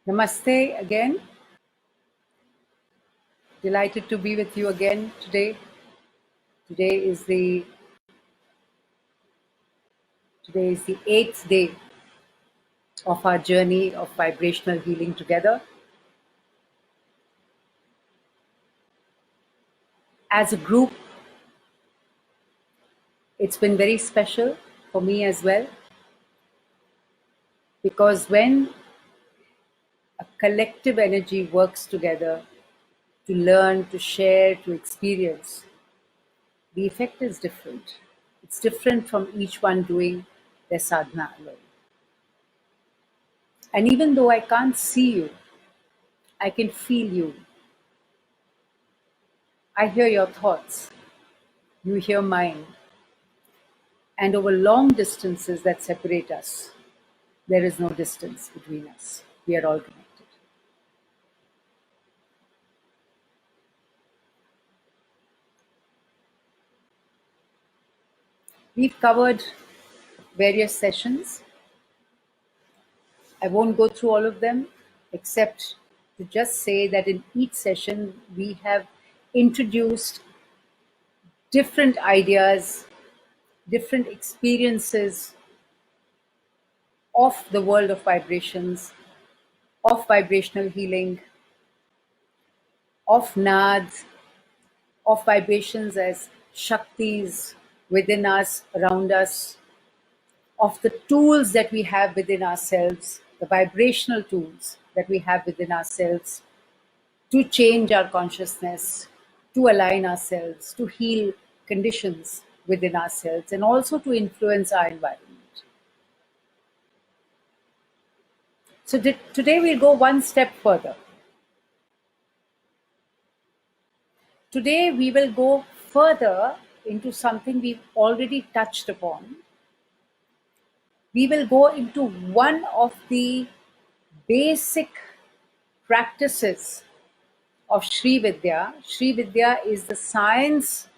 Namaste again. Delighted to be with you again today. Today is the 8th day of our journey of vibrational healing together. As a group, it's been very special for me as well, because when a collective energy works together to learn, to share, to experience, the effect is different. It's different from each one doing their sadhana alone. And even though I can't see you, I can feel you. I hear your thoughts. You hear mine. And over long distances that separate us, there is no distance between us. We are all connected. We've covered various sessions. I won't go through all of them, except to just say that in each session, we have introduced different ideas, different experiences of the world of vibrations, of vibrational healing, of nads, of vibrations as shaktis within us, around us, of the tools that we have within ourselves, the vibrational tools that we have within ourselves to change our consciousness, to align ourselves, to heal conditions within ourselves, and also to influence our environment. So today we'll go one step further. Today we will go further into something we've already touched upon. We will go into one of the basic practices of Sri Vidya. Sri Vidya is the science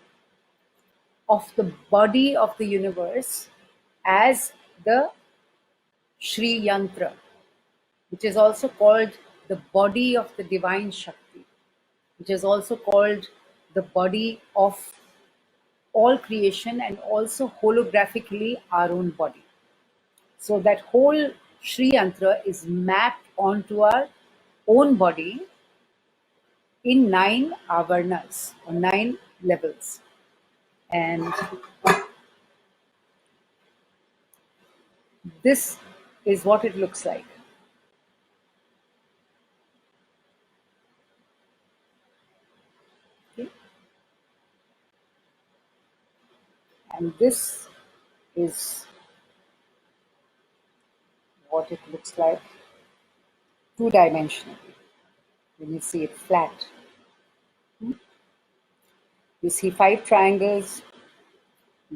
of the body of the universe as the Sri Yantra, which is also called the body of the divine Shakti, which is also called the body of all creation and also holographically our own body. So that whole Sri Yantra is mapped onto our own body in 9 avarnas or 9 levels. And this is what it looks like. Okay. And this is what it looks like two-dimensionally when you see it flat. You see 5 triangles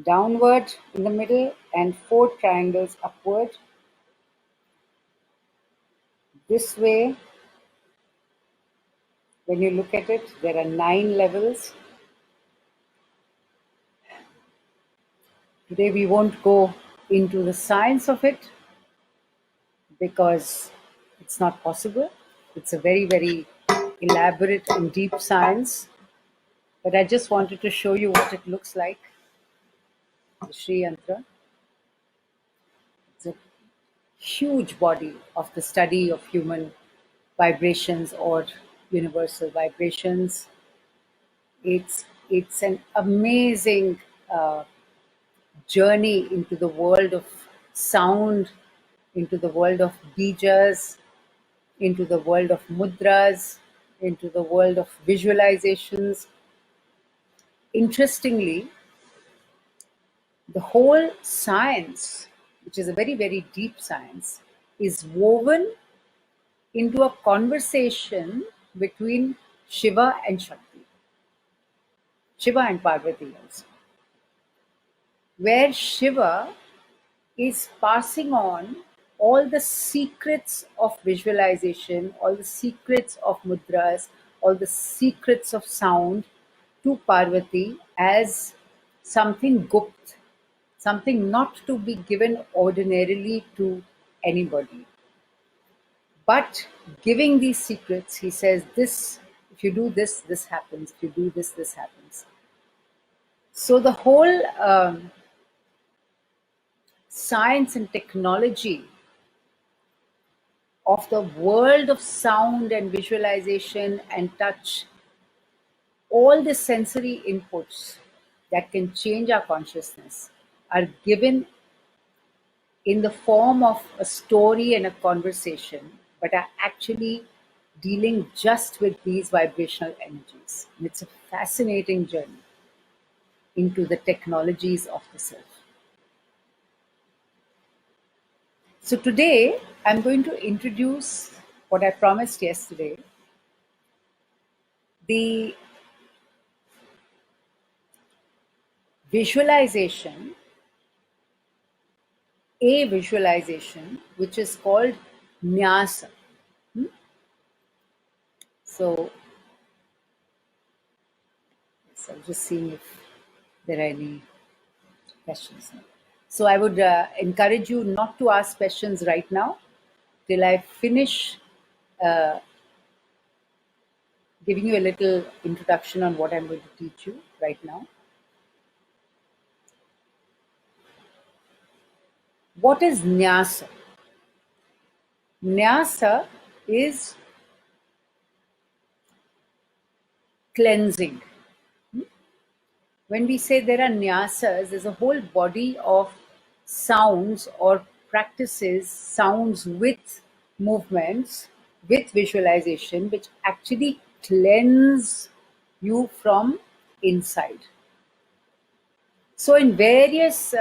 downward in the middle and 4 triangles upward. This way, when you look at it, there are 9 levels. Today we won't go into the science of it because it's not possible. It's a very, very elaborate and deep science. But I just wanted to show you what it looks like, the Sri Yantra. It's a huge body of the study of human vibrations or universal vibrations. It's an amazing journey into the world of sound, into the world of bejas, into the world of mudras, into the world of visualizations. Interestingly, the whole science, which is a very, very deep science, is woven into a conversation between Shiva and Shakti, Shiva and Parvati also, where Shiva is passing on all the secrets of visualization, all the secrets of mudras, all the secrets of sound to Parvati as something gupt, something not to be given ordinarily to anybody. But giving these secrets, he says, this, if you do this, this happens. If you do this, this happens. So the whole science and technology of the world of sound and visualization and touch, all the sensory inputs that can change our consciousness are given in the form of a story and a conversation, but are actually dealing just with these vibrational energies. And it's a fascinating journey into the technologies of the self. So today, I'm going to introduce what I promised yesterday, the visualization, a visualization which is called Nyasa. So I'm just seeing if there are any questions. So I would encourage you not to ask questions right now till I finish giving you a little introduction on what I'm going to teach you right now. What is Nyasa? Nyasa is cleansing. When we say there are nyasas, there's a whole body of sounds or practices, sounds with movements, with visualization, which actually cleanse you from inside. So in various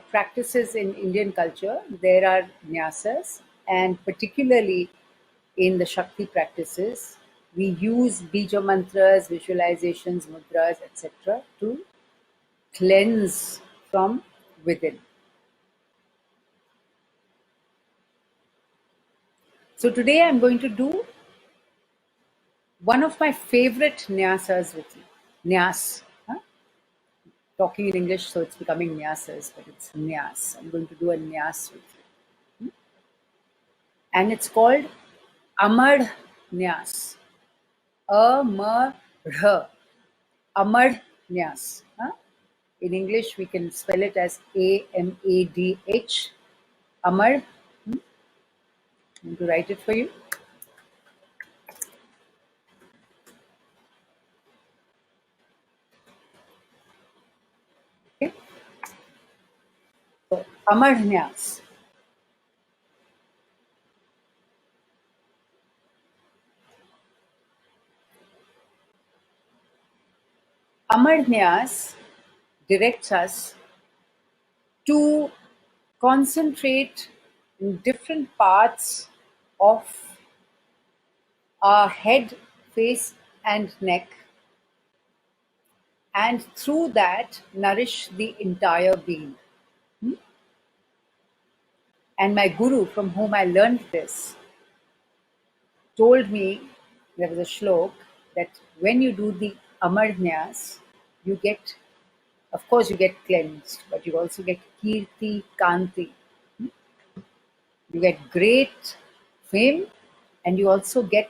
practices in Indian culture, there are nyasas, and particularly in the Shakti practices, we use Beej Mantras, visualizations, mudras, etc. to cleanse from within. So today I'm going to do one of my favorite nyasas with you. Nyas. Huh? Talking in English, so it's becoming nyasas, but it's nyas. I'm going to do a nyas with you. And it's called Amad Nyas. A-M-R. Amad Nyas. Huh? In English, we can spell it as A-M-A-D-H. Amad. I'm going to write it for you. Okay. So, Amad Nyas. Amar Nyas directs us to concentrate in different parts of our head, face, and neck, and through that nourish the entire being. And my guru, from whom I learned this, told me, there was a shlok, that when you do the Amar Nyas, you get, of course, you get cleansed, but you also get Kirti Kanti. You get great fame, and you also get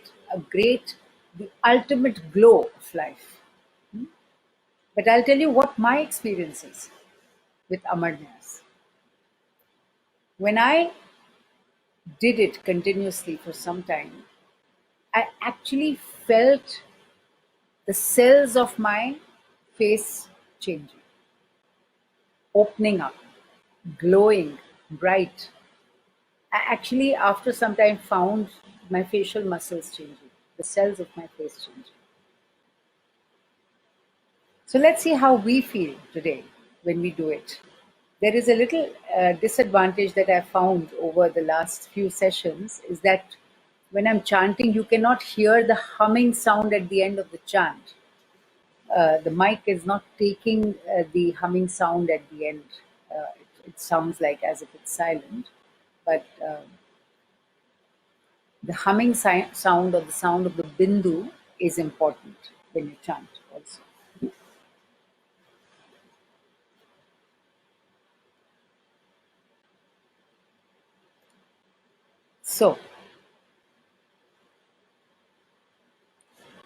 the ultimate glow of life. But I'll tell you what my experience is with Amarnyas. When I did it continuously for some time, I actually felt the cells of my face changing, opening up, glowing, bright. I actually, after some time, found my facial muscles changing, the cells of my face changing. So let's see how we feel today when we do it. There is a little disadvantage that I found over the last few sessions is that when I'm chanting, you cannot hear the humming sound at the end of the chant. The mic is not taking the humming sound at the end. It sounds like as if it's silent, but the humming sound or the sound of the bindu is important when you chant also. So,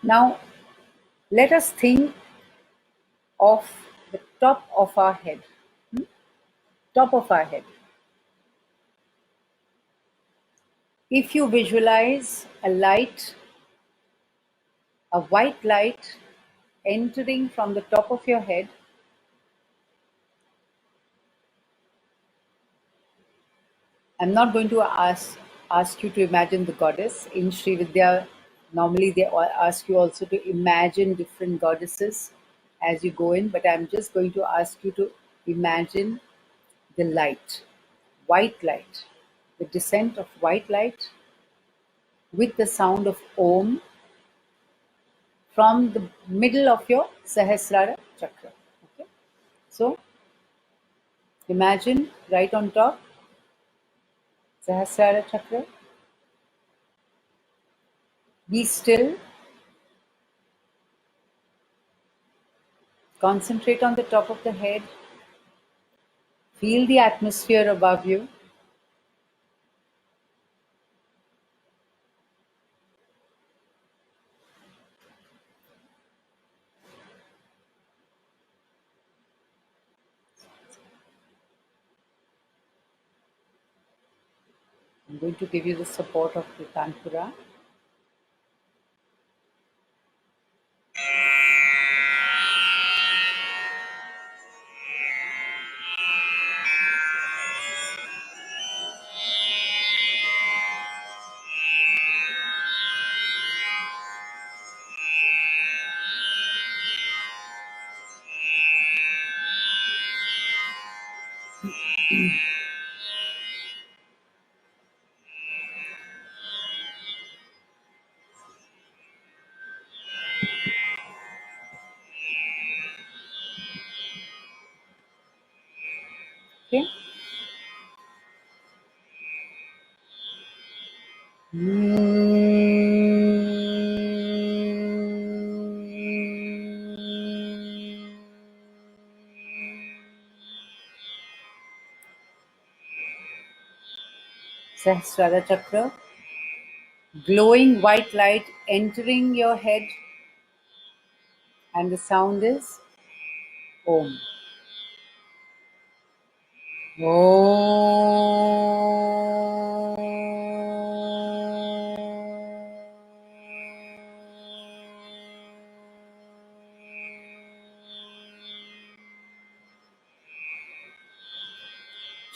Now, let us think of the top of our head. Top of our head. If you visualize a light, a white light entering from the top of your head, I'm not going to ask you to imagine the goddess. In Sri Vidya, normally they ask you also to imagine different goddesses as you go in, but I'm just going to ask you to imagine the light, white light, the descent of white light with the sound of Om from the middle of your Sahasrara chakra. Okay? So imagine right on top, Sahasrara chakra. Be still. Concentrate on the top of the head. Feel the atmosphere above you. I'm going to give you the support of the Tanpura. Okay? Sahasrara chakra. Glowing white light entering your head, and the sound is Om.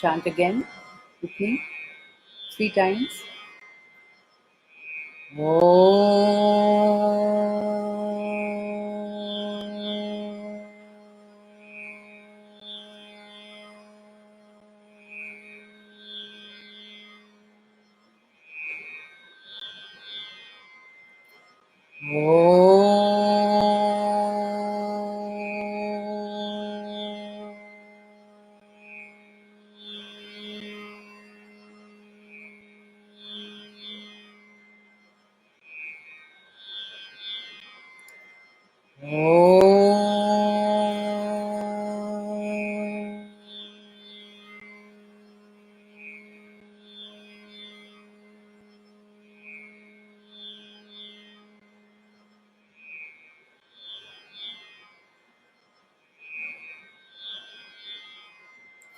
Chant again with me 3 times.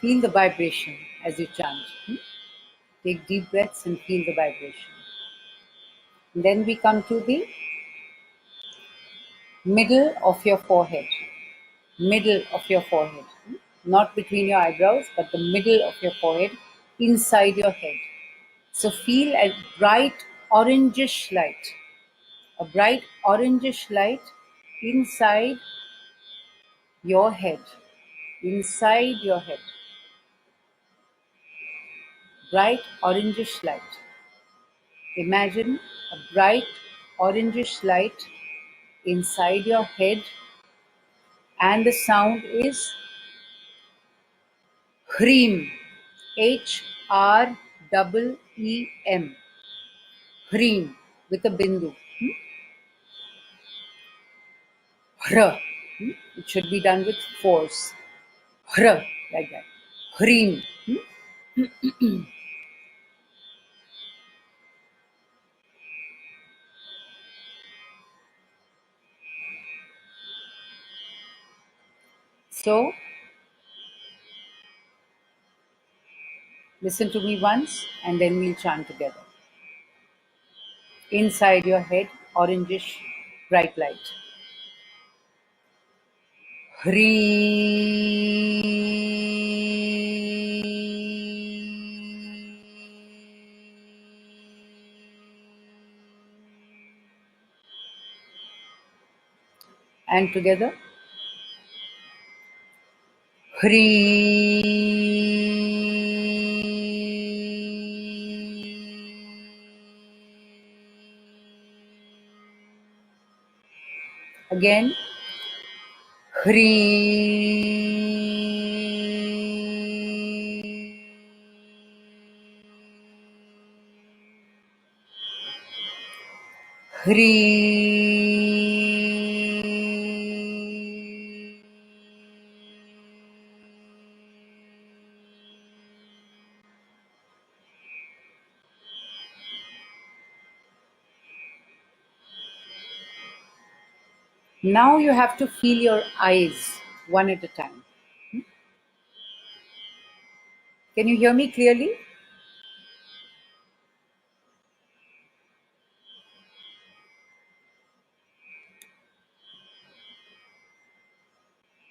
Feel the vibration as you chant. Take deep breaths and feel the vibration. And then we come to the middle of your forehead. Middle of your forehead. Not between your eyebrows, but the middle of your forehead, inside your head. So feel a bright orangish light. A bright orangish light inside your head. Inside your head. Bright orangish light. Imagine a bright orangish light inside your head, and the sound is Hreem. H-R-E-E-M. Hreem with a bindu. Hr. It should be done with force. Hr, like that. Hreem. So, listen to me once and then we'll chant together. Inside your head, orangish bright light. And together. Again. Now you have to feel your eyes one at a time. Can you hear me clearly?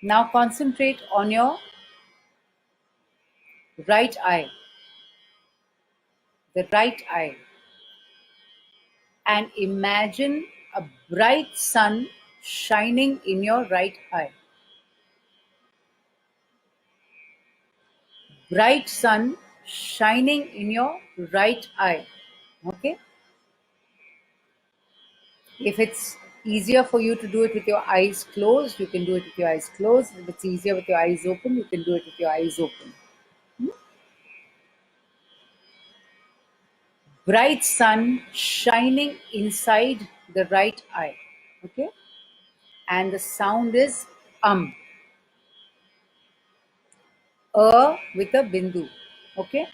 Now concentrate on your right eye, the right eye, and imagine a bright sun shining in your right eye. Bright sun shining in your right eye. Okay? If it's easier for you to do it with your eyes closed, you can do it with your eyes closed. If it's easier with your eyes open, you can do it with your eyes open. Bright sun shining inside the right eye. Okay? And the sound is with a bindu. Okay?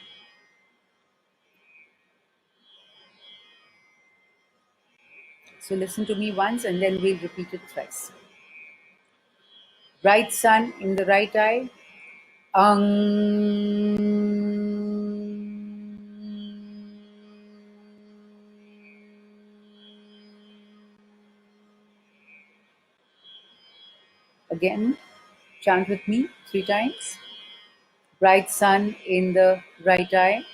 So listen to me once and then we'll repeat it thrice. Bright sun in the right eye. Again, chant with me 3 times. Bright sun in the right eye.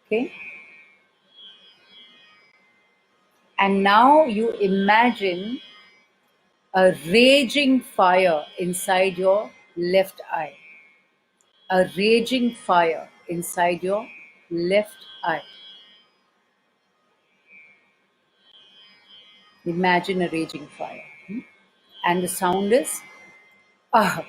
Okay? And now you imagine a raging fire inside your left eye. A raging fire inside your left eye. Imagine a raging fire. And the sound is ah.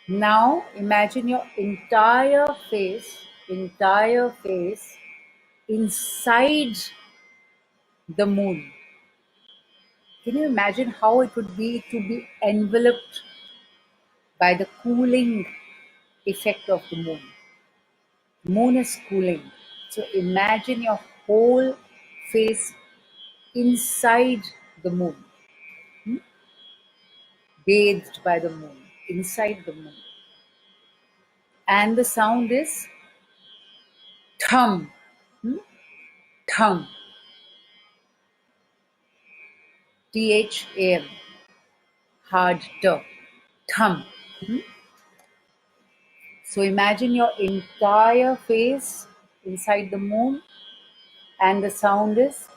Now imagine your entire face inside the moon. Can you imagine how it would be to be enveloped by the cooling effect of the moon? Moon is cooling. So imagine your whole face inside the moon, bathed by the moon, inside the moon. And the sound is thum, thum. THAM, hard T, thumb. So imagine your entire face inside the moon, and the sound is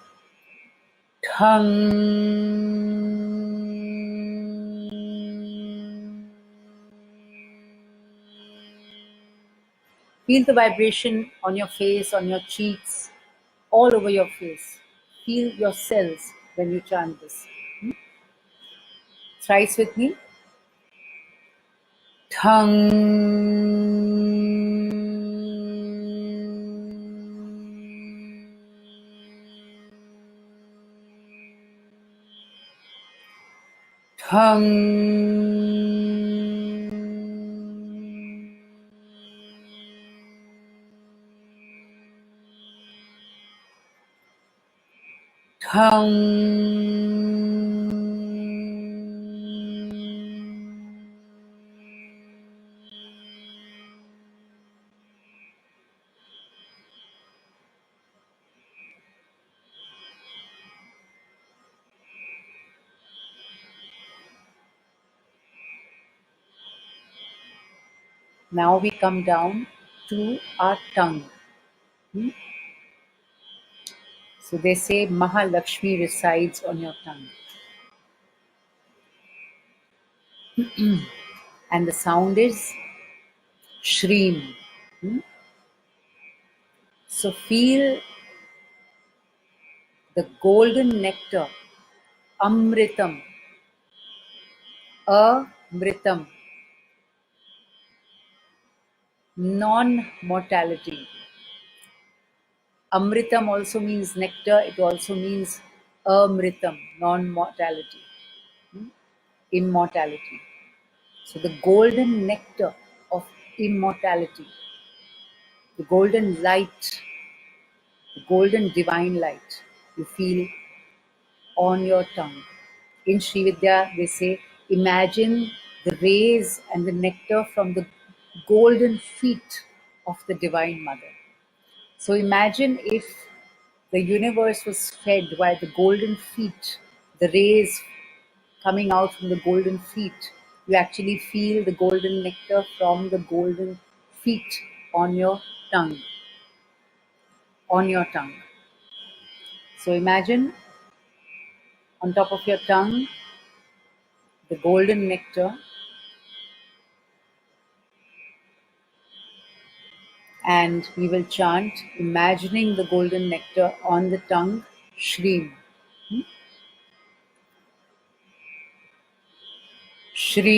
thum. Feel the vibration on your face, on your cheeks, all over your face. Feel your cells when you chant this. Thrice with me. Now we come down to our tongue. So they say Mahalakshmi resides on your tongue. And the sound is Shreem. So feel the golden nectar, Amritam, Amritam, non-mortality. Amritam also means nectar, it also means Amritam, non-mortality, immortality. So the golden nectar of immortality, the golden light, the golden divine light you feel on your tongue. In Sri Vidya, they say, imagine the rays and the nectar from the golden feet of the Divine Mother. So imagine if the universe was fed by the golden feet, the rays coming out from the golden feet. You actually feel the golden nectar from the golden feet on your tongue. On your tongue. So imagine on top of your tongue the golden nectar, and we will chant imagining the golden nectar on the tongue, Shreem. Shri.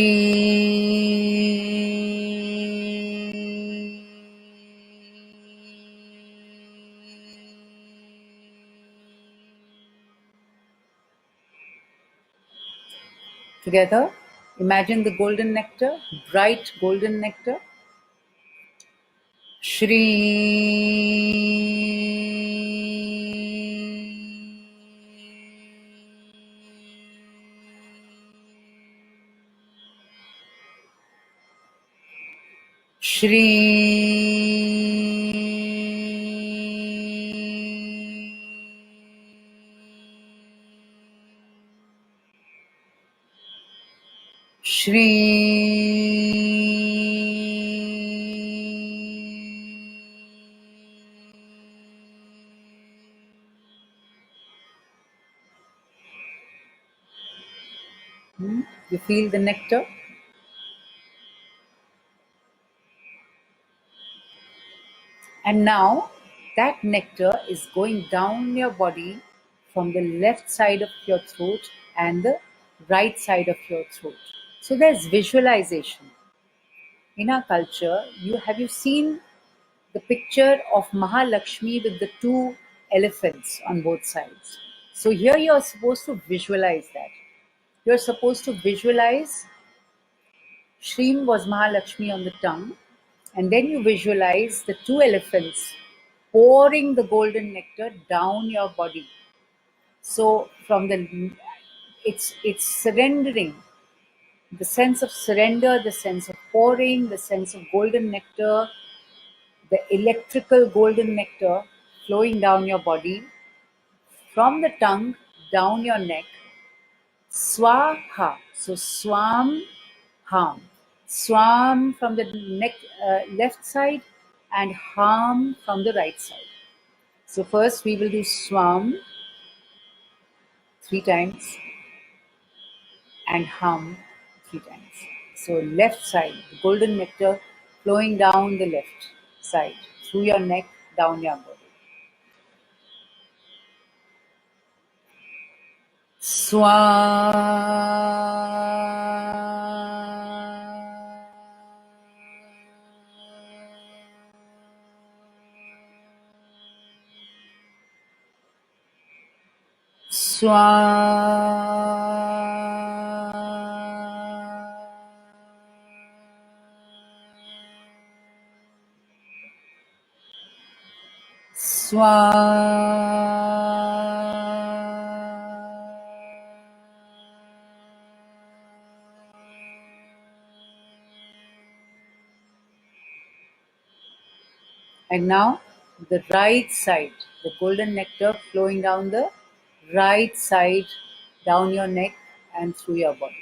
Together, imagine the golden nectar, bright golden nectar. Shri. Shri. You feel the nectar? And now that nectar is going down your body from the left side of your throat and the right side of your throat. So there's visualization. In our culture, have you seen the picture of Mahalakshmi with the two elephants on both sides? So here you're supposed to visualize that. You're supposed to visualize Shreem was Mahalakshmi on the tongue, and then you visualize the two elephants pouring the golden nectar down your body. So it's surrendering, the sense of surrender, the sense of pouring, the sense of golden nectar, the electrical golden nectar flowing down your body from the tongue down your neck, Swaha. So swam, ham. Swam from the neck, left side, and ham from the right side. So first we will do swam 3 times and hum 3 times. So left side, the golden nectar flowing down the left side, through your neck, down your body. And now the right side, the golden nectar flowing down the right side, down your neck and through your body.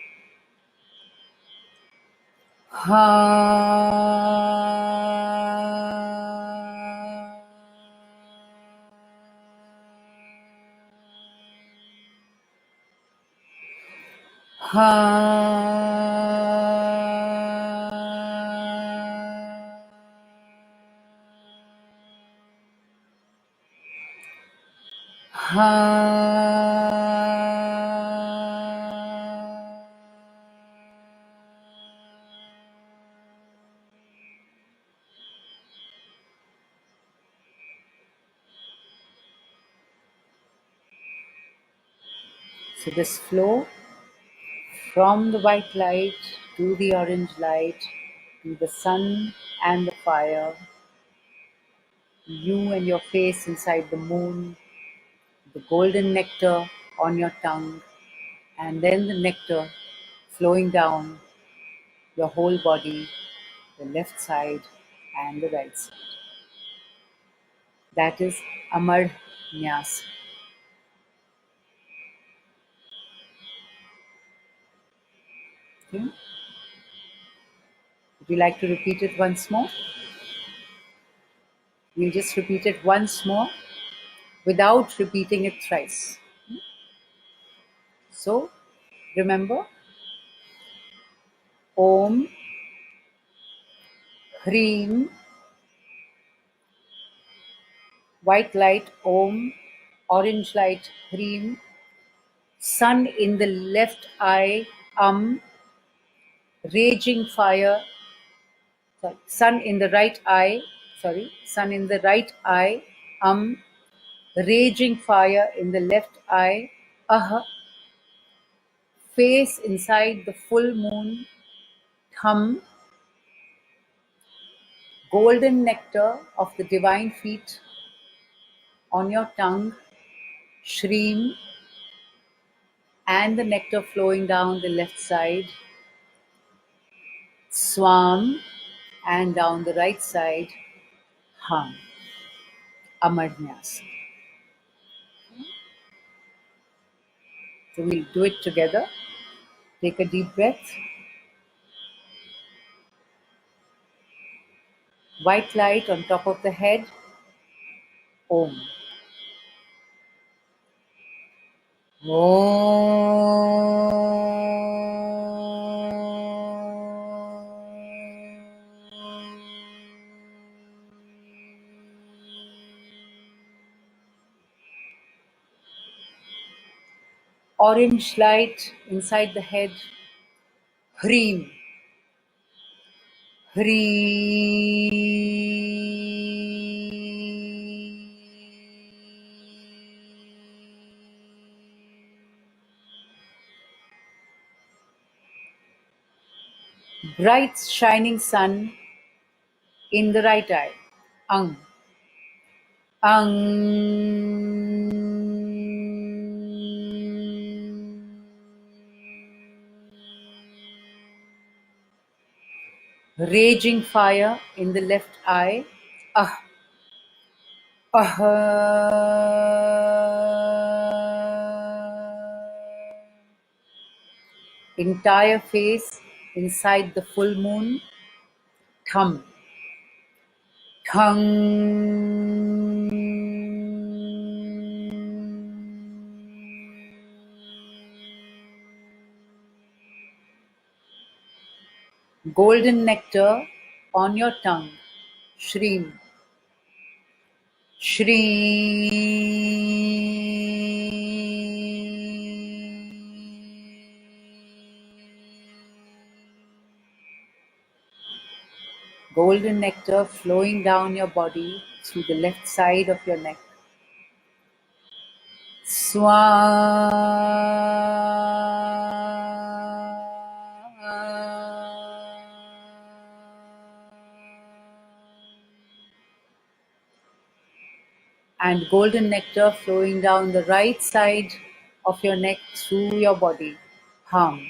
So this flow from the white light to the orange light, to the sun and the fire, you and your face inside the moon, the golden nectar on your tongue, and then the nectar flowing down your whole body, the left side and the right side. That is Amar Nyasa. Okay? Would you like to repeat it once more? We'll just repeat it once more without repeating it thrice. So, remember, Om, Hreem, white light, Om, orange light, Hreem, sun in the left eye, raging fire, sun in the right eye, sun in the right eye, raging fire in the left eye, face inside the full moon, Tham, golden nectar of the divine feet on your tongue, Shreem, and the nectar flowing down the left side, Swam, and down the right side, Hum, Amarnyas. So we'll do it together. Take a deep breath. White light on top of the head, Om. Orange light inside the head, Hreem. Bright shining sun in the right eye, Ang. Raging fire in the left eye, Ah. entire face inside the full moon. Thumb. Thang. Golden nectar on your tongue. Shreem. Golden nectar flowing down your body through the left side of your neck. And golden nectar flowing down the right side of your neck through your body. Hum.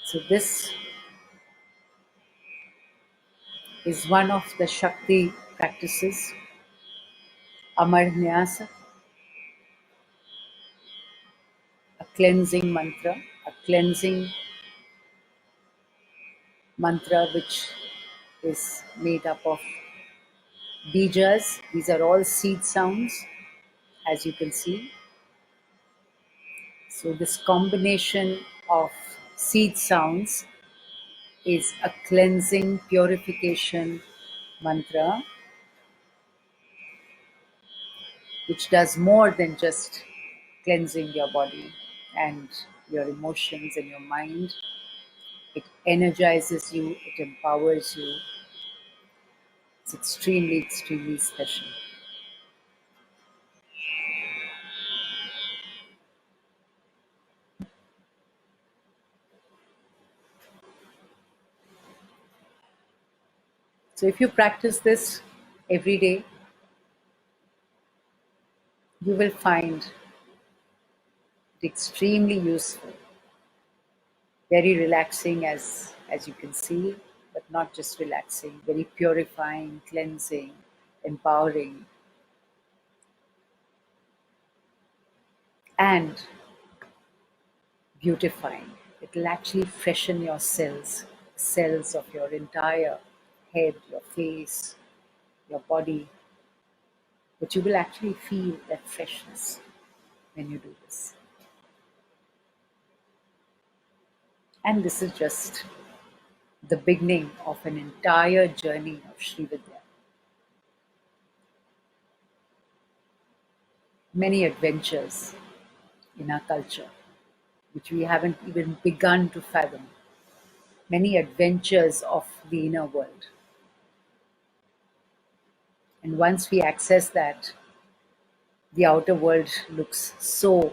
So this is one of the Shakti practices, Amar Nyasa, a cleansing mantra which is made up of beejas. These are all seed sounds, as you can see. So this combination of seed sounds is a cleansing, purification mantra which does more than just cleansing your body and your emotions and your mind. It energizes you, it empowers you. It's extremely, extremely special. So if you practice this every day, you will find it extremely useful, very relaxing as you can see, but not just relaxing, very purifying, cleansing, empowering, and beautifying. It will actually freshen your cells of your entire head, your face, your body, but you will actually feel that freshness when you do this. And this is just the beginning of an entire journey of Sri Vidya. Many adventures in our culture, which we haven't even begun to fathom. Many adventures of the inner world. And once we access that, the outer world looks so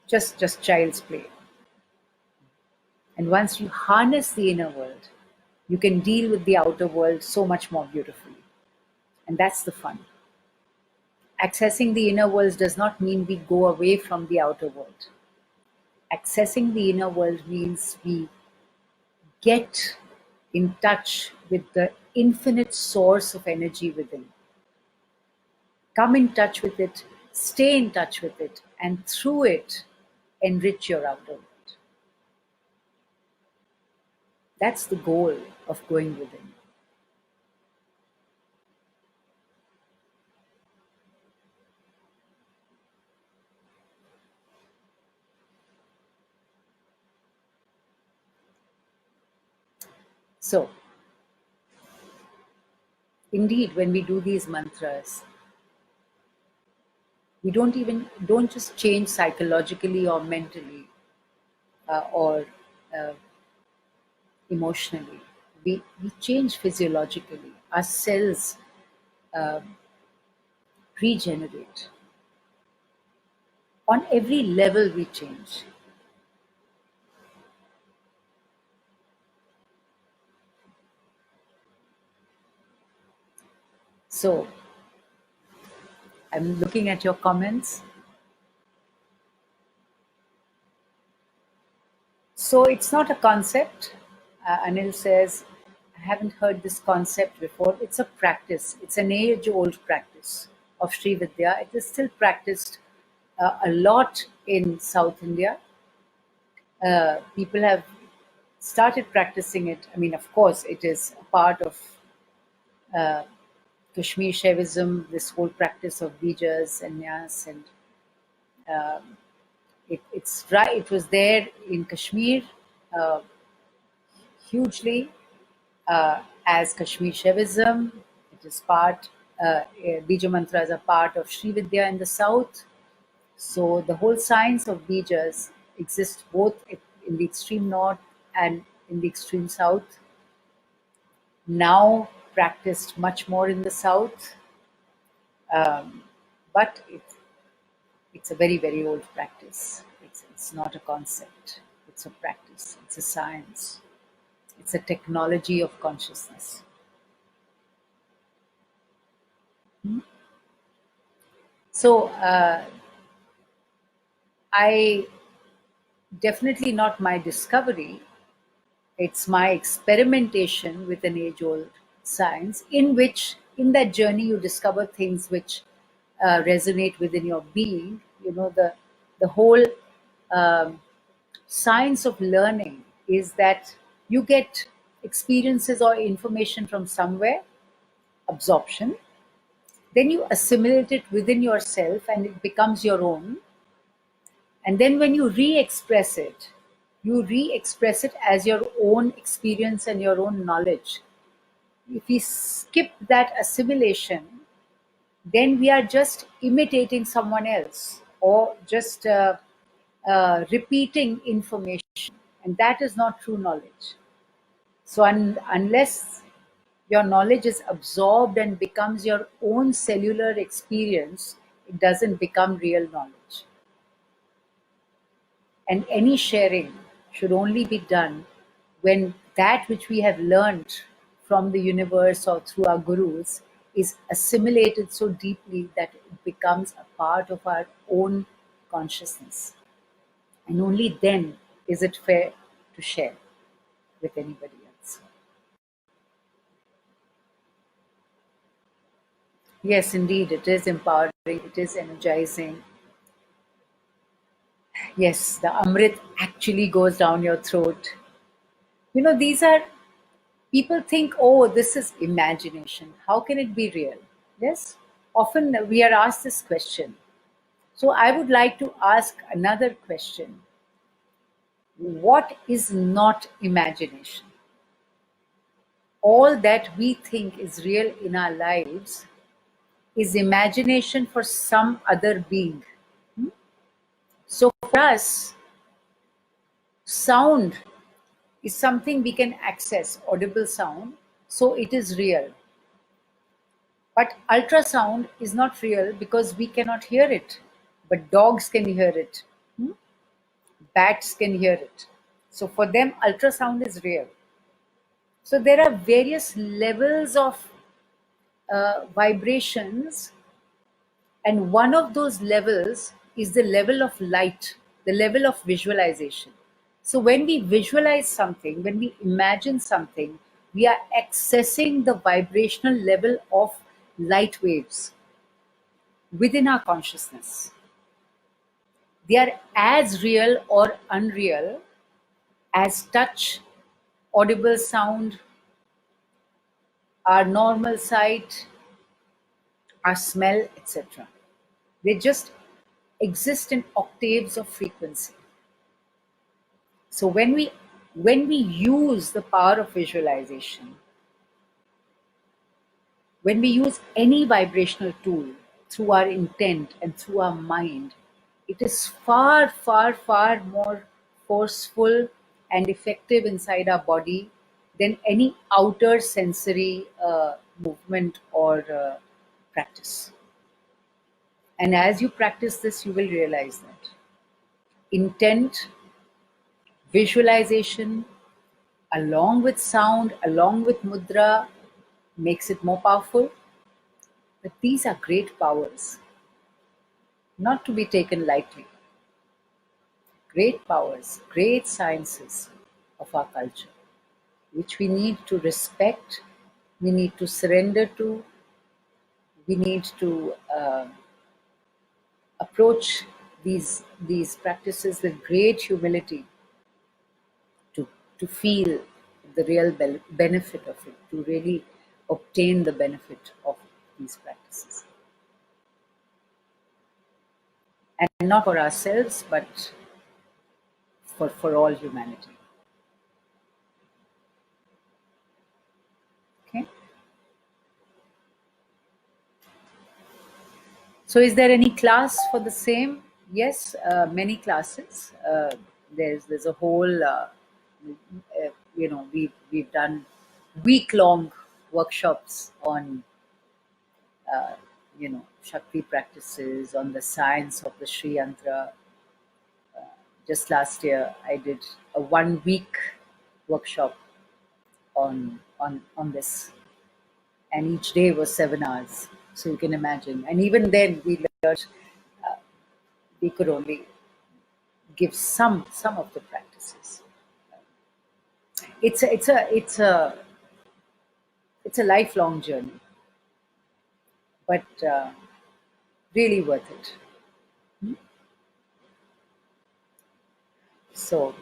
just child's play. And once you harness the inner world, you can deal with the outer world so much more beautifully. And that's the fun. Accessing the inner world does not mean we go away from the outer world. Accessing the inner world means we get in touch with the infinite source of energy within. Come in touch with it, stay in touch with it, and through it, enrich your outer world. That's the goal of going within. So, indeed, when we do these mantras, we don't just change psychologically or mentally or emotionally. We change physiologically. Our cells regenerate. On every level we change. So I'm looking at your comments. So it's not a concept. Anil says, I haven't heard this concept before. It's a practice. It's an age-old practice of Sri Vidya. It is still practiced a lot in South India. People have started practicing it. I mean, of course, it is a part of Kashmir Shaivism, this whole practice of Beejas and Nyas, and it's right. It was there in Kashmir uh, hugely as Kashmir Shaivism. It is part. Beej Mantras are part of Sri Vidya in the south. So the whole science of Beejas exists both in the extreme north and in the extreme south. Now practiced much more in the south, but it's a very, very old practice. It's not a concept. It's a practice. It's a science. It's a technology of consciousness. So I definitely not my discovery. It's my experimentation with an age-old science, in which, in that journey, you discover things which resonate within your being. You know, the whole um, science of learning is that you get experiences or information from somewhere, absorption, then you assimilate it within yourself and it becomes your own. And then when you re express it as your own experience and your own knowledge. If we skip that assimilation, then we are just imitating someone else or just repeating information. And that is not true knowledge. So, unless your knowledge is absorbed and becomes your own cellular experience, it doesn't become real knowledge. And any sharing should only be done when that which we have learned from the universe or through our gurus is assimilated so deeply that it becomes a part of our own consciousness. And only then is it fair to share with anybody else. Yes, indeed, it is empowering, it is energizing. Yes, the Amrit actually goes down your throat. You know, these are people think, oh, this is imagination. How can it be real? Yes, often we are asked this question. So I would like to ask another question. What is not imagination? All that we think is real in our lives is imagination for some other being. So for us, sound is something we can access, audible sound, so it is real. But ultrasound is not real because we cannot hear it. But dogs can hear it, bats can hear it. So for them, ultrasound is real. So there are various levels of vibrations, and one of those levels is the level of light, the level of visualization. So when we visualize something, when we imagine something, we are accessing the vibrational level of light waves within our consciousness. They are as real or unreal as touch, audible sound, our normal sight, our smell, etc. They just exist in octaves of frequency. So when we use the power of visualization, when we use any vibrational tool through our intent and through our mind, it is far, far, far more forceful and effective inside our body than any outer sensory movement or practice. And as you practice this, you will realize that intent, visualization, along with sound, along with mudra, makes it more powerful. But these are great powers, not to be taken lightly. Great powers, great sciences of our culture, which we need to respect, we need to surrender to, we need to approach these practices with great humility to, to feel the real benefit of it, to really obtain the benefit of these practices. And not for ourselves, but for all humanity. Okay? So is there any class for the same? Yes, many classes. There's a whole, we've done week-long workshops on, Shakti practices, on the science of the Sri Yantra. Just last year, I did a 1 week workshop on this, and each day was 7 hours. So you can imagine. And even then, we learned we could only give some of the practices. It's a lifelong journey, but really worth it. So,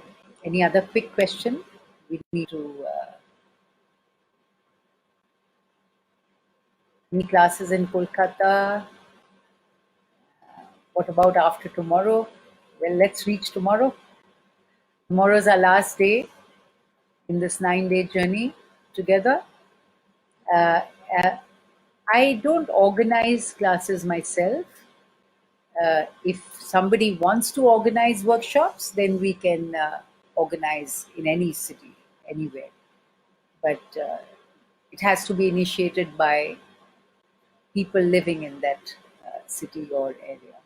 any other quick question? We need to. Any classes in Kolkata? What about after tomorrow? Well, let's reach tomorrow. Tomorrow is our last day in this 9-day journey together. Uh, uh, I don't organize classes myself. If somebody wants to organize workshops, then we can organize in any city, anywhere. But it has to be initiated by people living in that city or area.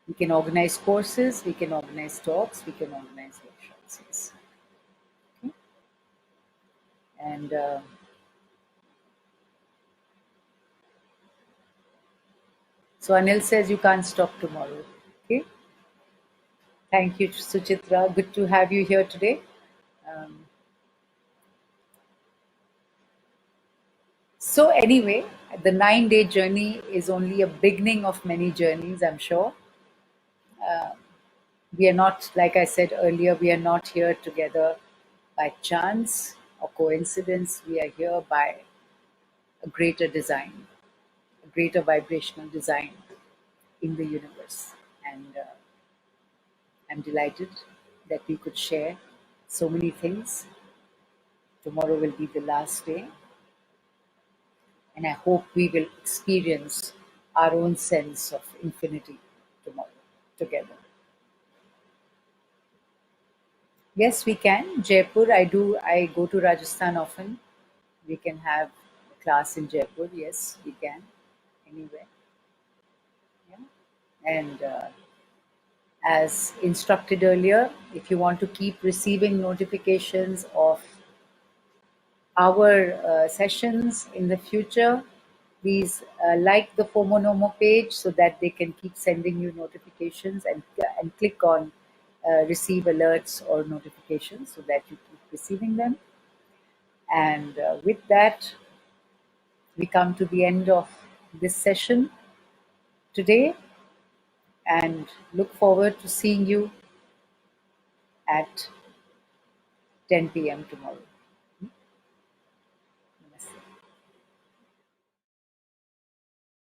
We can organize courses, we can organize talks, we can organize workshops. Yes. Okay. And so Anil says you can't stop tomorrow. Okay. Thank you, Suchitra. Good to have you here today. So anyway, the 9-day journey is only a beginning of many journeys, I'm sure. We are not, like I said earlier, we are not here together by chance or coincidence. We are here by a greater design, a greater vibrational design in the universe. And I'm delighted that we could share so many things. Tomorrow will be the last day. And I hope we will experience our own sense of infinity tomorrow together. Yes, we can. Jaipur, I go to Rajasthan often. We can have a class in Jaipur. Yes, we can. Anywhere. Yeah. And as instructed earlier, if you want to keep receiving notifications of our sessions in the future, please like the FOMO page so that they can keep sending you notifications, and click on receive alerts or notifications so that you keep receiving them. And with that, we come to the end of this session today and look forward to seeing you at 10 p.m. tomorrow.